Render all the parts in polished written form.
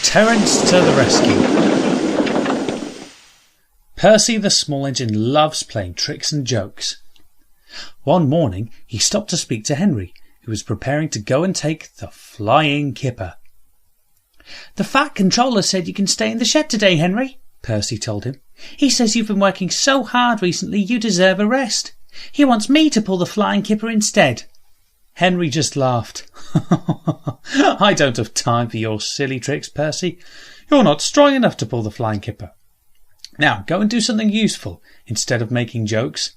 Terence to the rescue. Percy the small engine loves playing tricks and jokes. One morning he stopped to speak to Henry, who was preparing to go and take the flying kipper. "The Fat Controller said you can stay in the shed today, Henry," Percy told him. "He says you've been working so hard recently you deserve a rest. He wants me to pull the flying kipper instead." Henry just laughed. "I don't have time for your silly tricks, Percy. You're not strong enough to pull the flying kipper. Now go and do something useful instead of making jokes."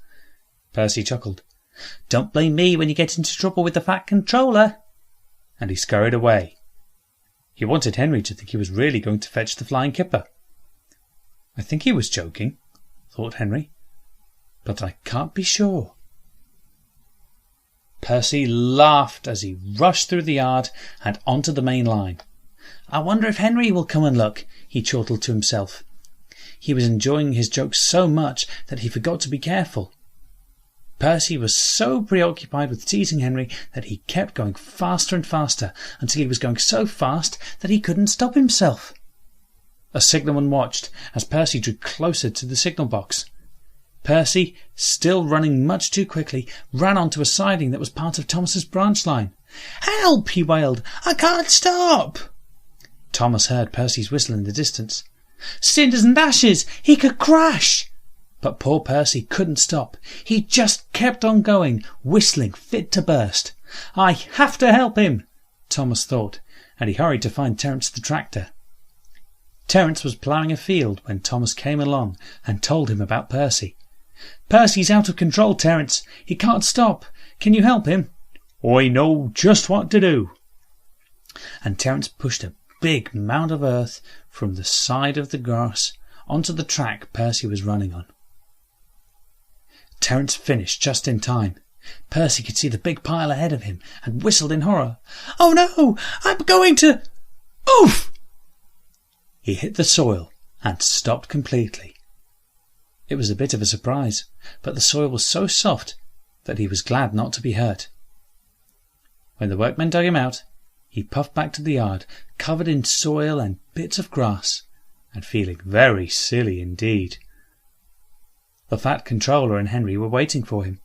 Percy chuckled. "Don't blame me when you get into trouble with the Fat Controller." And he scurried away. He wanted Henry to think he was really going to fetch the flying kipper. "I think he was joking," thought Henry, "but I can't be sure." Percy laughed as he rushed through the yard and onto the main line. "I wonder if Henry will come and look," he chortled to himself. He was enjoying his jokes so much that he forgot to be careful. Percy was so preoccupied with teasing Henry that he kept going faster and faster until he was going so fast that he couldn't stop himself. A signalman watched as Percy drew closer to the signal box. Percy, still running much too quickly, ran onto a siding that was part of Thomas's branch line. "Help!" he wailed. "I can't stop!" Thomas heard Percy's whistle in the distance. "Cinders and ashes! He could crash!" But poor Percy couldn't stop. He just kept on going, whistling fit to burst. "I have to help him," Thomas thought, and he hurried to find Terence the tractor. Terence was ploughing a field when Thomas came along and told him about Percy. "Percy's out of control, Terence. He can't stop. Can you help him?" "I know just what to do." And Terence pushed a big mound of earth from the side of the grass onto the track Percy was running on. Terence finished just in time. Percy could see the big pile ahead of him and whistled in horror. "Oh no! I'm going to... Oof!" He hit the soil and stopped completely. It was a bit of a surprise, but the soil was so soft that he was glad not to be hurt. When the workmen dug him out, he puffed back to the yard, covered in soil and bits of grass, and feeling very silly indeed. The Fat Controller and Henry were waiting for him.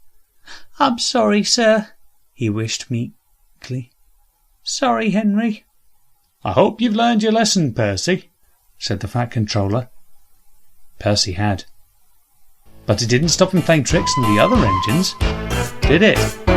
"I'm sorry, sir," he wished meekly. "Sorry, Henry." "I hope you've learned your lesson, Percy," said the Fat Controller. Percy had. But it didn't stop him playing tricks on the other engines, did it?